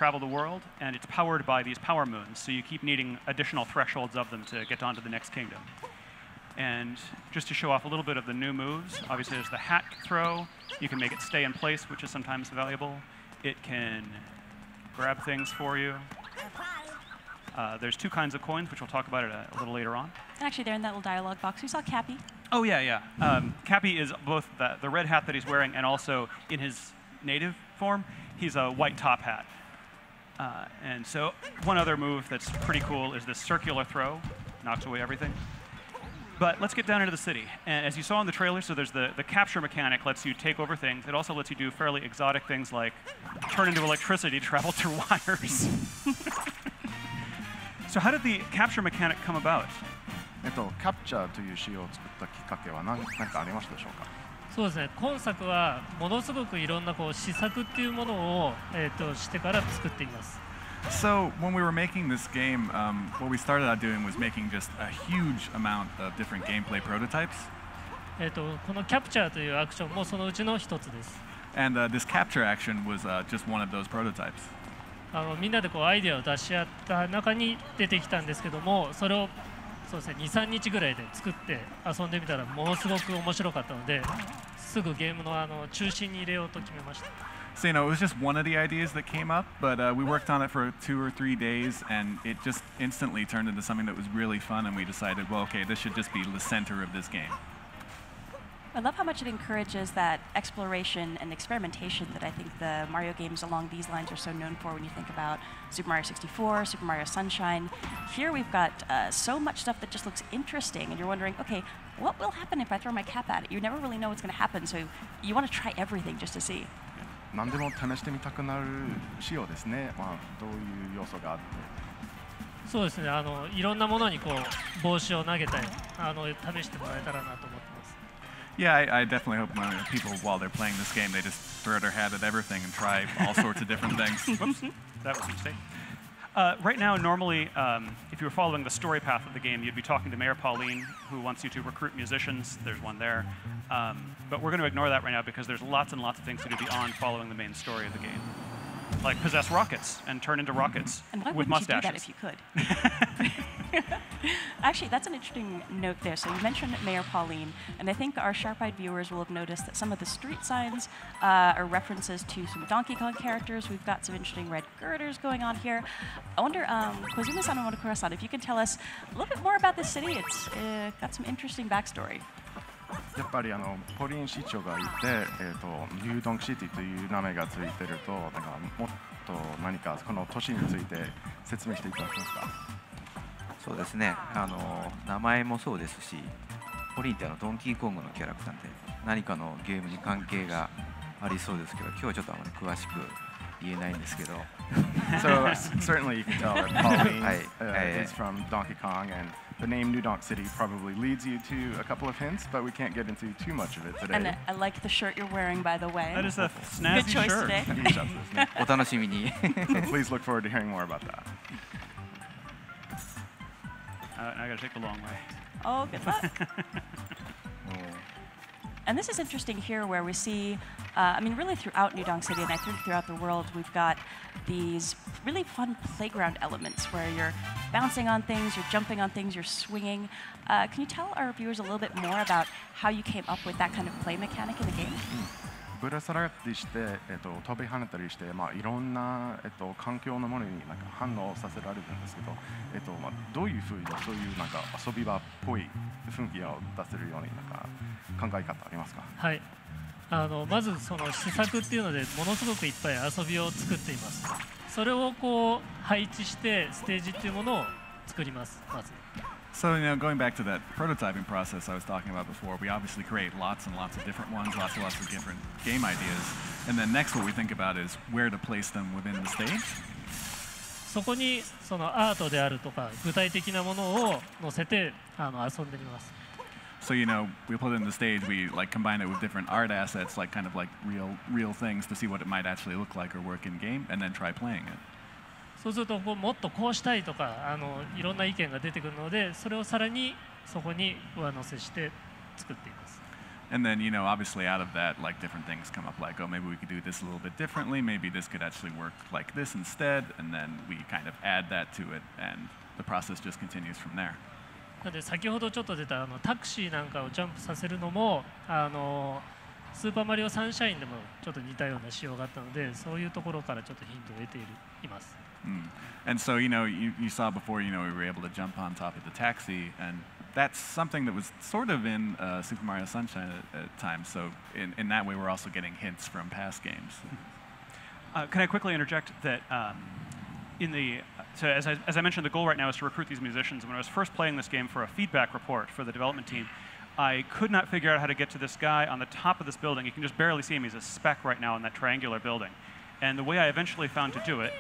travel the world, and it's powered by these power moons, so you keep needing additional thresholds of them to get on to the next kingdom. And just to show off a little bit of the new moves, obviously there's the hat throw. You can make it stay in place, which is sometimes valuable. It can grab things for you. There's two kinds of coins, which we'll talk about a little later on. And actually, there in that little dialogue box, we saw Cappy. Oh, yeah. Cappy is both the red hat that he's wearing and also in his native form, he's a white top hat. And so one other move that's pretty cool is this circular throw. Knocks away everything. But let's get down into the city. And as you saw in the trailer, so there's the capture mechanic lets you take over things. It also lets you do fairly exotic things like turn into electricity to travel through wires. So how did the capture mechanic come about? キャプチャーという仕様を作ったきっかけは何かありましたでしょうか。そうですね。今作はものすごくいろんな試作っていうものをしてから作っています。So when we were making this game, what we started out doing was making just a huge amount of different gameplay prototypes. このキャプチャーというアクションもそのうちの一つです。And this capture action was just one of those prototypes. みんなでアイデアを出し合った中に出てきたんですけども、それをそうですね、2、3日ぐらいで作って遊んでみたらものすごく面白かったので、すぐゲームの中心に入れようと決めました。So, it was just one of the ideas that came up, but we worked on it for 2 or 3 days, and it just instantly turned into something that was really fun, and we decided, well, okay, this should just be the center of this game. I love how much it encourages that exploration and experimentation that I think the Mario games along these lines are so known for when you think about Super Mario 64, Super Mario Sunshine. Here we've got so much stuff that just looks interesting, and you're wondering, okay, what will happen if I throw my cap at it? You never really know what's going to happen, so you want to try everything just to see. 何でも試してみたくなる仕様ですね。どういう要素があって。そうですね。いろんなものに帽子を投げたり、試してもらえたらなと思ってます。Yeah, I definitely hope people, while they're playing this game, they just throw their hat at everything and try all sorts of different things. Whoops, that was a mistake. Right now, normally, if you were following the story path of the game, you'd be talking to Mayor Pauline, who wants you to recruit musicians. There's one there. But we're going to ignore that right now because there's lots and lots of things to do beyond following the main story of the game. Like possess rockets and turn into rockets with mustaches. And why wouldn't you do that if you could? Actually, that's an interesting note there. So you mentioned Mayor Pauline, and I think our sharp-eyed viewers will have noticed that some of the street signs are references to some Donkey Kong characters. We've got some interesting red girders going on here. I wonder, Kozuma-san and Monokura-san, if you can tell us a little bit more about this city. It's got some interesting backstory. やっぱりポリン市長がいて、ニュードンクシティという名前がついてると、なんかもっと何かこの都市について説明していただけますか。そうですね。名前もそうですし、ポリンってドンキーコングのキャラクターで何かのゲームに関係がありそうですけど、今日はちょっとあまり詳しく言えないんですけど。So certainly you can tell that Pauline is from Donkey Kong, and the name New Donk City probably leads you to a couple of hints, but we can't get into too much of it today. And I like the shirt you're wearing, by the way. That is a snazzy Good choice shirt. Today. お楽しみに。So please look forward to hearing more about that. I got to take the long way. Oh, good luck. And this is interesting here where we see, I mean, really throughout New Donk City, and I think throughout the world, we've got these really fun playground elements where you're bouncing on things, you're jumping on things, you're swinging. Can you tell our viewers a little bit more about how you came up with that kind of play mechanic in the game? ぶら下がったりして、飛び跳ねたりして、いろんな、環境のものになんか反応させられるんですけど、どういうふうにそういうなんか遊び場っぽい雰囲気を出せるようになんか考え方ありますか。はい。まずその施策っていうのでものすごくいっぱい遊びを作っています。それを配置してステージっていうものを作ります。まず。So, going back to that prototyping process I was talking about before, we obviously create lots and lots of different ones, lots and lots of different game ideas. And then next what we think about is where to place them within the stage. そこにそのアートであるとか具体的なものを載せて遊んでみます。So, we put it in the stage, we combine it with different art assets, kind of real things to see what it might actually look like or work in game, and then try playing it. そうするともっとこうしたいとかいろんな意見が出てくるので、それをさらにそこに上乗せして作っています。And then, obviously out of that, like different things come up like, oh, maybe we could do this a little bit differently. Maybe this could actually work like this instead. And then we kind of add that to it, and the process just continues from there. なので先ほどちょっと出たタクシーなんかをジャンプさせるのもスーパーマリオサンシャインでもちょっと似たような仕様があったので、そういうところからちょっとヒントを得ています。And so, you saw before, we were able to jump on top of the taxi, and that's something that was sort of in Super Mario Sunshine at times. So in that way, we're also getting hints from past games. Can I quickly interject that so as I mentioned, the goal right now is to recruit these musicians. When I was first playing this game for a feedback report for the development team, I could not figure out how to get to this guy on the top of this building. You can just barely see him. He's a speck right now in that triangular building. And the way I eventually found to do it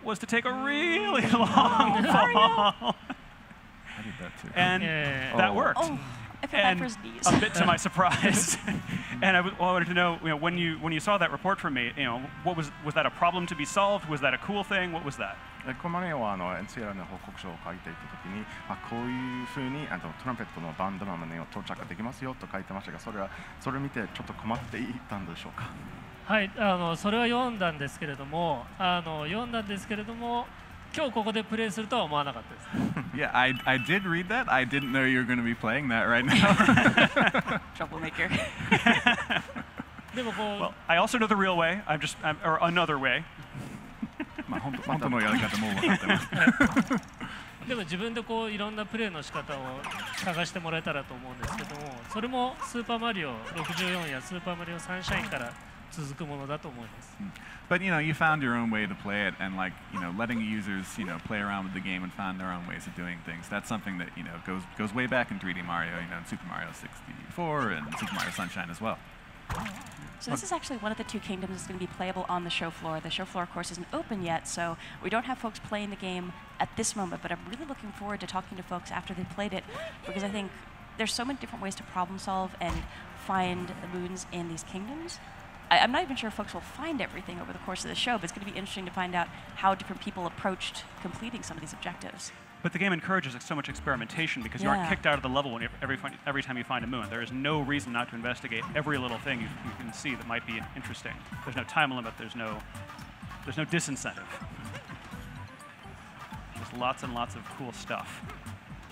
was to take a really long fall. I did that too. And that worked. Oh, I feel bad for his knees. A bit to my surprise. And I wanted to know, when you saw that report from me, what was that a problem to be solved? Was that a cool thing? What was that? このマリオはNCR の報告書を書いていたときに、こういうふうにトランペットのバンドマンに到着できますよと書いてましたが、それを見てちょっと困っていたんでしょうか。はい、それは読んだんですけれども、今日ここでプレイするとは思わなかったです。Yeah, I did read that. I didn't know you were going to be playing that right now. Troublemaker. でもWell, I also know the real way. Or another way. 本当のやり方も分かってます。でも自分でいろんなプレイの仕方を探してもらえたらと思うんですけども、それもスーパーマリオ64やスーパーマリオサンシャインから続くものだと思います。But you found your own way to play it, and letting users play around with the game and find their own ways of doing things. That's something that goes way back in 3D Mario, in Super Mario 64 and Super Mario Sunshine as well. So this is actually one of the two kingdoms that's going to be playable on the show floor. The show floor, of course, isn't open yet, so we don't have folks playing the game at this moment, but I'm really looking forward to talking to folks after they've played it, because I think there's so many different ways to problem solve and find the moons in these kingdoms. I'm not even sure if folks will find everything over the course of the show, but it's going to be interesting to find out how different people approached completing some of these objectives. But the game encourages so much experimentation because you aren't kicked out of the level every time you find a moon. There is no reason not to investigate every little thing you can see that might be interesting. There's no time limit. There's no disincentive. Just lots and lots of cool stuff.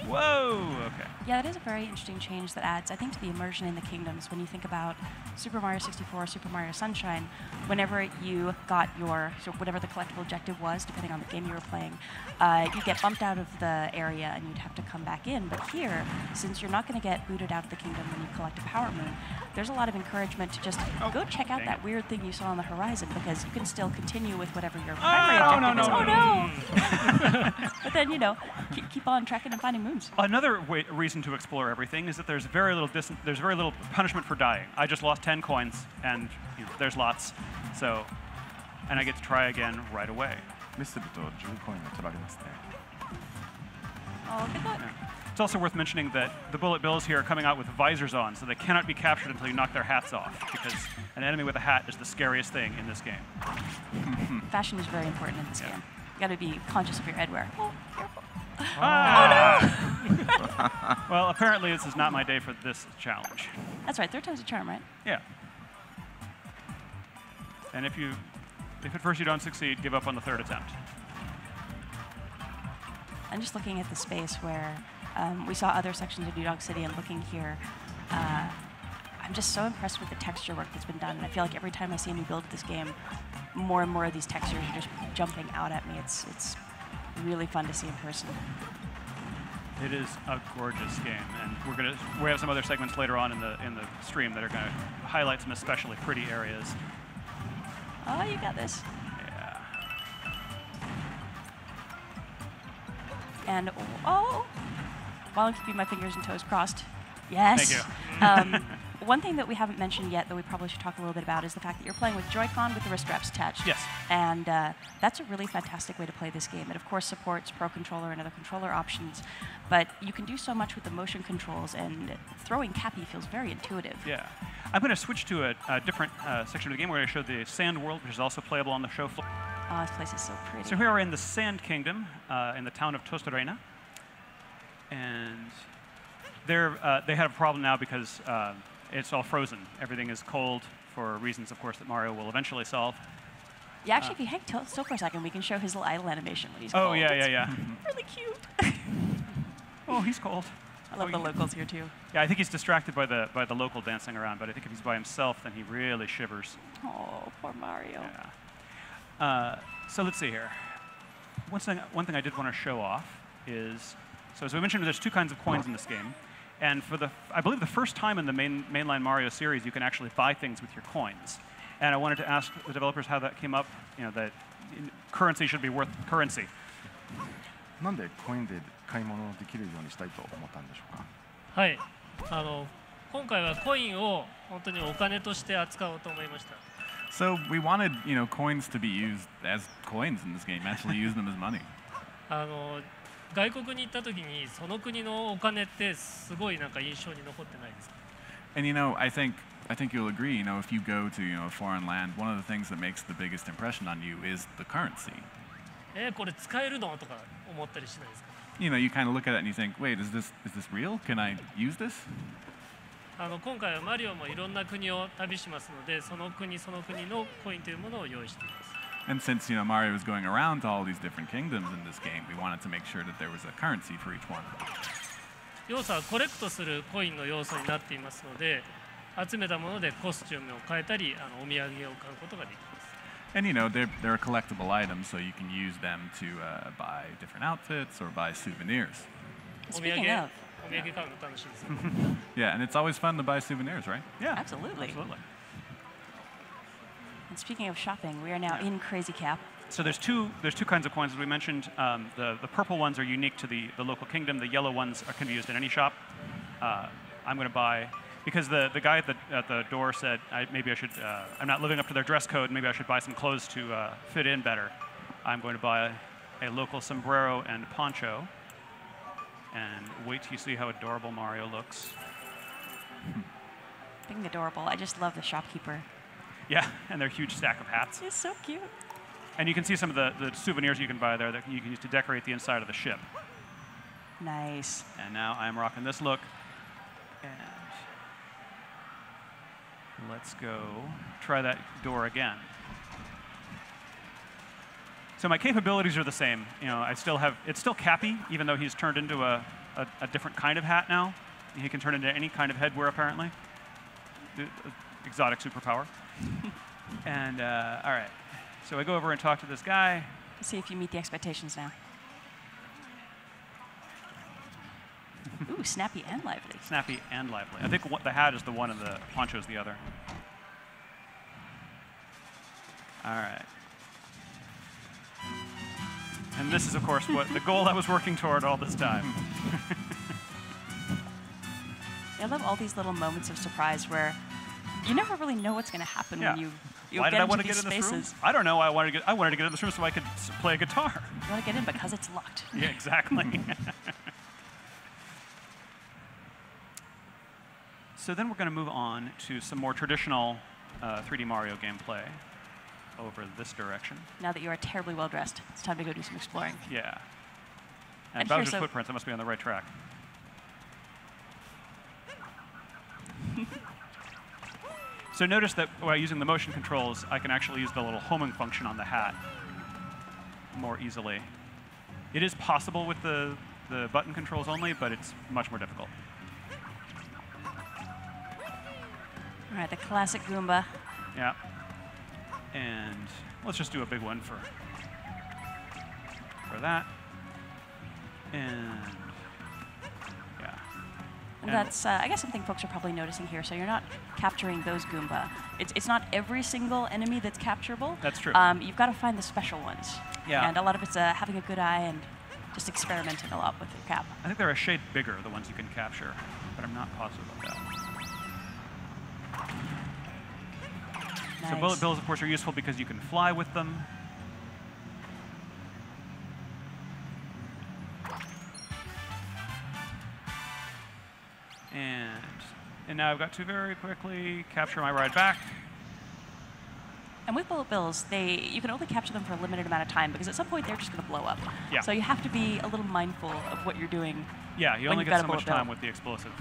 Whoa! Okay. Yeah, that is a very interesting change that adds, I think, to the immersion in the kingdoms. When you think about Super Mario 64, Super Mario Sunshine, whenever you got whatever the collectible objective was, depending on the game you were playing, you'd get bumped out of the area and you'd have to come back in. But here, since you're not going to get booted out of the kingdom when you collect a Power Moon, there's a lot of encouragement to just go check out that weird thing you saw on the horizon, because you can still continue with whatever your primary objective is. Oh no! But then, keep on tracking and finding moons. Another reason to explore everything is that there's very little punishment for dying. I just lost 10 coins, and there's lots. So, and I get to try again right away. Oh, good luck. Yeah. It's also worth mentioning that the bullet bills here are coming out with visors on, so they cannot be captured until you knock their hats off, because an enemy with a hat is the scariest thing in this game. Fashion is very important in this game. You got to be conscious of your headwear. Oh, careful. Ah. Oh, no! Well, apparently this is not my day for this challenge. That's right. 3rd time's a charm, right? Yeah. And if at first you don't succeed, give up on the 3rd attempt. I'm just looking at the space where we saw other sections of New Dog City, and looking here, I'm just so impressed with the texture work that's been done. And I feel like every time I see a new build of this game, more and more of these textures are just jumping out at me. It's really fun to see in person. It is a gorgeous game, and we have some other segments later on in the stream that are going to highlight some especially pretty areas. Oh, you got this. Yeah. And while I'm keeping my fingers and toes crossed, yes. Thank you. One thing that we haven't mentioned yet that we probably should talk a little bit about is the fact that you're playing with Joy-Con with the wrist straps attached. Yes. And that's a really fantastic way to play this game. It, of course, supports Pro Controller and other controller options, but you can do so much with the motion controls, and throwing Cappy feels very intuitive. Yeah. I'm going to switch to a different section of the game. We're going to show the Sand World, which is also playable on the show floor. Oh, this place is so pretty. So here we're in the Sand Kingdom in the town of Tostarena. And they have a problem now because it's all frozen. Everything is cold for reasons, of course, that Mario will eventually solve. Yeah, actually, if you hang still for a second, we can show his little idle animation when he's Oh, cold. yeah, It's yeah. really cute. Oh, he's cold. I love the locals here, too. Yeah, I think he's distracted by the local dancing around, but I think if he's by himself, then he really shivers. Oh, poor Mario. Yeah. So let's see here. One thing I did want to show off is, so as we mentioned, there's two kinds of coins in this game. And for I believe the first time in the mainline Mario series, you can actually buy things with your coins. And I wanted to ask the developers how that came up, that currency should be worth currency. なんでコインで買い物できるようにしたいと思ったんでしょうか。はい、今回はコインを本当にお金として扱おうと思いました。So we wanted, coins to be used as coins in this game. Actually, use them as money. 外国に行った時にその国のお金ってすごいなんか印象に残ってないですか。And I think you'll agree. If you go to a foreign land, one of the things that makes the biggest impression on you is the currency. これ使えるのとか思ったりしないですか。You kind of look at it and you think, wait, is this real? Can I use this? 今回はマリオもいろんな国を旅しますので、その国その国のコインというものを用意しています。And since Mario is going around to all these different kingdoms in this game, we wanted to make sure that there was a currency for each one. 要素はコレクトするコインの要素になっていますので、集めたものでコスチュームを変えたり、お土産を買うことができます。And they're collectible items, so you can use them to buy different outfits or buy souvenirs. Speaking of, お土産買うの楽しいですよ。Yeah, and it's always fun to buy souvenirs, right? Yeah, absolutely. Absolutely. And speaking of shopping, we are now in Crazy Cap. So there's two kinds of coins, as we mentioned. The purple ones are unique to the local kingdom. The yellow ones can be used in any shop. I'm going to buy, because the guy at the door said maybe I should, I'm not living up to their dress code, maybe I should buy some clothes to fit in better. I'm going to buy a local sombrero and poncho. And wait till you see how adorable Mario looks. Being adorable, I just love the shopkeeper. Yeah, and their huge stack of hats. He's so cute. And you can see some of the souvenirs you can buy there that you can use to decorate the inside of the ship. Nice. And now I'm rocking this look. And let's go try that door again. So my capabilities are the same. It's still Cappy, even though he's turned into a different kind of hat now. He can turn into any kind of headwear, apparently. Exotic superpower. And all right, so I go over and talk to this guy. Let's see if you meet the expectations now. Ooh, snappy and lively. Snappy and lively. I think the hat is the one and the poncho is the other. All right. And this is, of course, the goal I was working toward all this time. I love all these little moments of surprise where you never really know what's going to happen when you Why get did I into want to these get in this room? spaces. I don't know. I wanted to get in this room so I could play a guitar. You want to get in because it's locked. Yeah, exactly. So then we're going to move on to some more traditional 3D Mario gameplay over this direction. Now that you are terribly well dressed, it's time to go do some exploring. Yeah. And here's Bowser's footprints, I must be on the right track. So notice that while using the motion controls, I can actually use the little homing function on the hat more easily. It is possible with the button controls only, but it's much more difficult. All right, the classic Goomba. Yeah. And let's just do a big one for that. And yeah. And that's, I guess, something folks are probably noticing here. So you're not capturing those Goomba. It's not every single enemy that's capturable. That's true. You've got to find the special ones. Yeah. And a lot of it's having a good eye and just experimenting a lot with your cap. I think they're a shade bigger, the ones you can capture, but I'm not positive about that. Nice. So bullet bills, of course, are useful because you can fly with them. And now I've got to very quickly capture my ride back. And with bullet bills, you can only capture them for a limited amount of time because at some point they're just going to blow up. Yeah. So you have to be a little mindful of what you're doing. Yeah, you when only you've get got so a much bullet time bill. with the explosive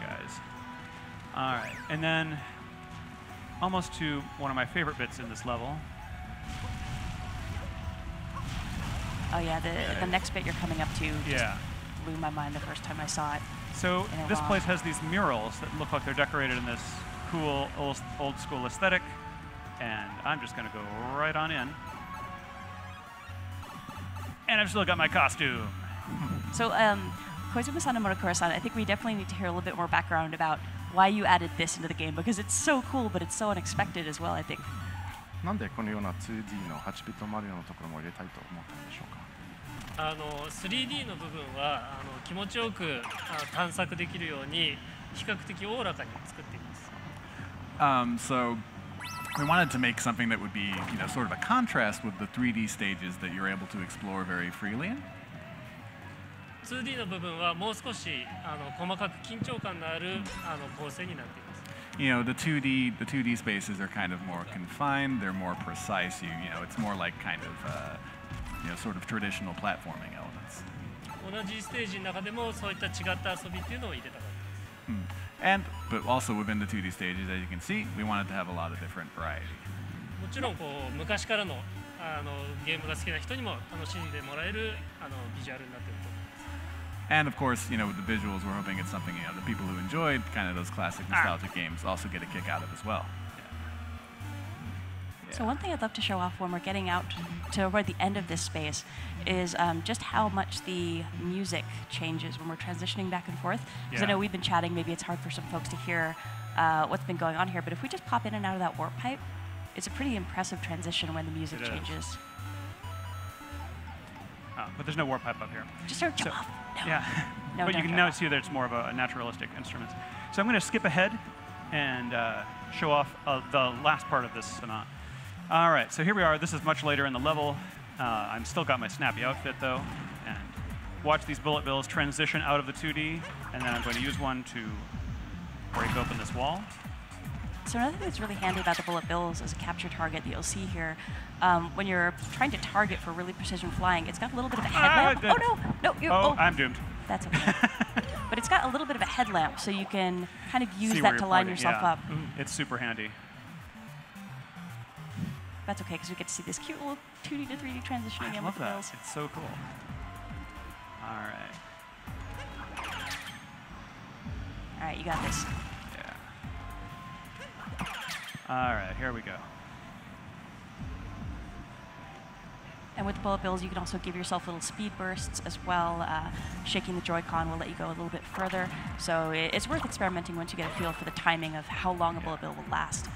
guys. All right, and then almost to one of my favorite bits in this level. Oh yeah, the next bit you're coming up to just Yeah. blew my mind the first time I saw it. So in a this ROM. place has these murals that look like they're decorated in this cool old school aesthetic, and I'm just gonna go right on in. And I've still got my costume. So, Koizumi-san and Murakura-san, I think we definitely need to hear a little bit more background about why you added this into the game, because it's so cool, but it's so unexpected as well, I think. なんでこのような 2D の8ビットマリオのところも入れたいと思ったんでしょうか。3D の部分は気持ちよく探索できるように比較的おおらかに作っています。So we wanted to make something that would be, sort of a contrast with the 3D stages that you're able to explore very freely in. 2D の部分はもう少し細かく緊張感のある構成になっています。The 2D spaces are kind of more confined. They're more precise. It's more like kind of sort of traditional platforming elements. 同じステージの中でもそういった違った遊びっていうのを入れたかったです。But also within the 2D stages, as you can see, we wanted to have a lot of different variety. もちろん昔からのゲームが好きな人にも楽しんでもらえるビジュアルになっていると思います。And of course, with the visuals, we're hoping it's something the people who enjoyed kind of those classic nostalgic games also get a kick out of as well. So one thing I'd love to show off when we're getting out toward the end of this space is just how much the music changes when we're transitioning back and forth. Because I know we've been chatting, maybe it's hard for some folks to hear what's been going on here, but if we just pop in and out of that warp pipe, it's a pretty impressive transition when the music changes. But there's no warp pipe up here. Just start jump off. No. Yeah, No, but you don't can jump now see that it's more of a naturalistic instrument. So I'm going to skip ahead and show off the last part of this sonata. All right, so here we are. This is much later in the level. I'm still got my snappy outfit though, and watch these bullet bills transition out of the 2D, and then I'm going to use one to break open this wall. So another thing that's really handy about the bullet bills as a capture target that you'll see here, when you're trying to target for really precision flying, it's got a little bit of a headlamp. I'm doomed. That's okay. But it's got a little bit of a headlamp, so you can kind of use that to line yourself up. It's super handy. That's okay, because we get to see this cute little 2D to 3D transitioning in with the bills. It's so cool. All right. All right, you got this. Yeah. All right, here we go. And with the bullet bills, you can also give yourself little speed bursts as well. Shaking the Joy-Con will let you go a little bit further. So it's worth experimenting once you get a feel for the timing of how long a bullet bill will last.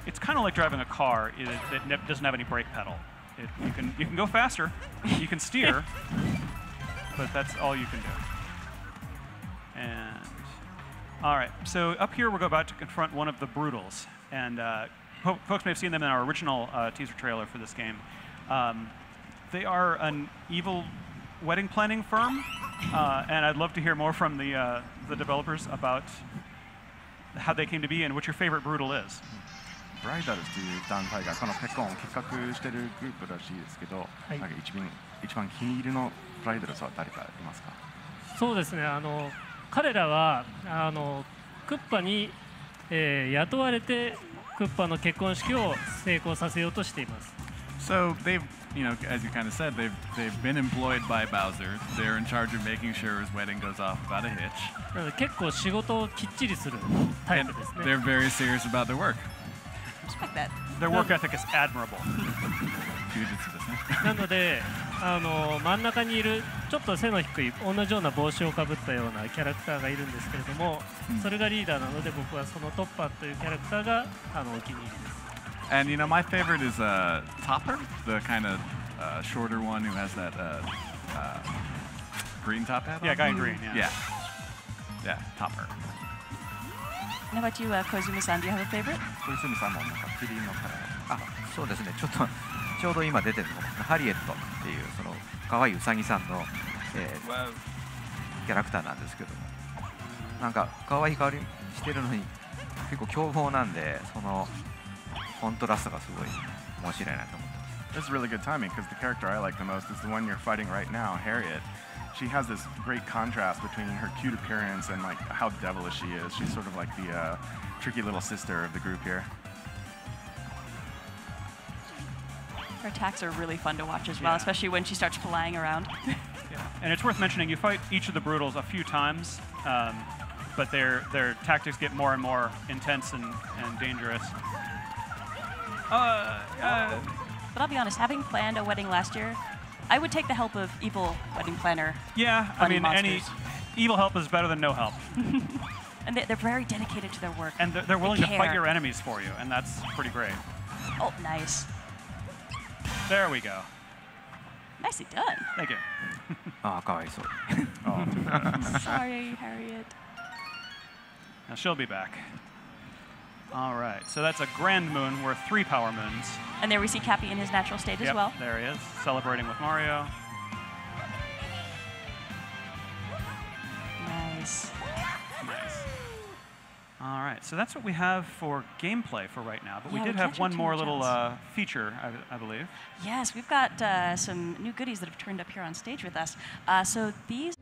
It's kind of like driving a car that doesn't have any brake pedal. You can go faster, you can steer, but that's all you can do. And all right, so up here we're about to confront one of the Brutals, and folks may have seen them in our original teaser trailer for this game. They are an evil wedding planning firm, and I'd love to hear more from the developers about how they came to be and what your favorite Brutal is. ブライダルズという団体がこのペコンを企画しているグループらしいですけど、なんか一番気に入りのブライダルズは誰かいますか？そうですね、彼らはクッパに、雇われてクッパの結婚式を成功させようとしています。So they've, as you kind of said, they've been employed by Bowser. They're in charge of making sure his wedding goes off without a hitch. なので結構仕事をきっちりするタイプですね。They're very serious about their work. Respect that. Their work ethic is admirable. なので真ん中にいるちょっと背の低い同じような帽子をかぶったようなキャラクターがいるんですけれども、それがリーダーなので僕はそのトッパーというキャラクターがお気に入りです。And my favorite is Topper, the kind of shorter one who has that green top hat. Yeah, guy in green. Yeah, Topper. How about you, Koizumi-san? Do you have a favorite? 小泉さんもなんかキリンのキャラ。そうですね、ちょうど今出てるのがハリエットっていうその可愛いウサギさんの、キャラクターなんですけども、なんか可愛い香りしてるのに結構凶暴なんで、そのコントラストがすごい面白いなと思ってます。 This is really good timing because the character I like the most is the one you're fighting right now, Harriet. she has this great contrast between her cute appearance and like how devilish she is. She's sort of like the tricky little sister of the group here. Her attacks are really fun to watch as well, Yeah. especially when she starts flying around. Yeah. And it's worth mentioning, you fight each of the Brutals a few times, but their tactics get more and more intense and dangerous. But I'll be honest, having planned a wedding last year, I would take the help of evil wedding planner. Yeah, I Bunny mean, monsters. any evil help is better than no help. And they're very dedicated to their work. And they're willing to care. fight your enemies for you, and that's pretty great. Oh, nice. There we go. Nicely done. Thank you. ああかわいそう Oh, too bad. Sorry, Harriet. Now she'll be back. All right, so that's a Grand Moon worth 3 Power Moons. And there we see Cappy in his natural state as Yep, well. there he is, celebrating with Mario. Nice. Nice. All right, so that's what we have for gameplay for right now. But we Yeah, did we're have catching one too more much little else. feature, I believe. Yes, we've got some new goodies that have turned up here on stage with us. So these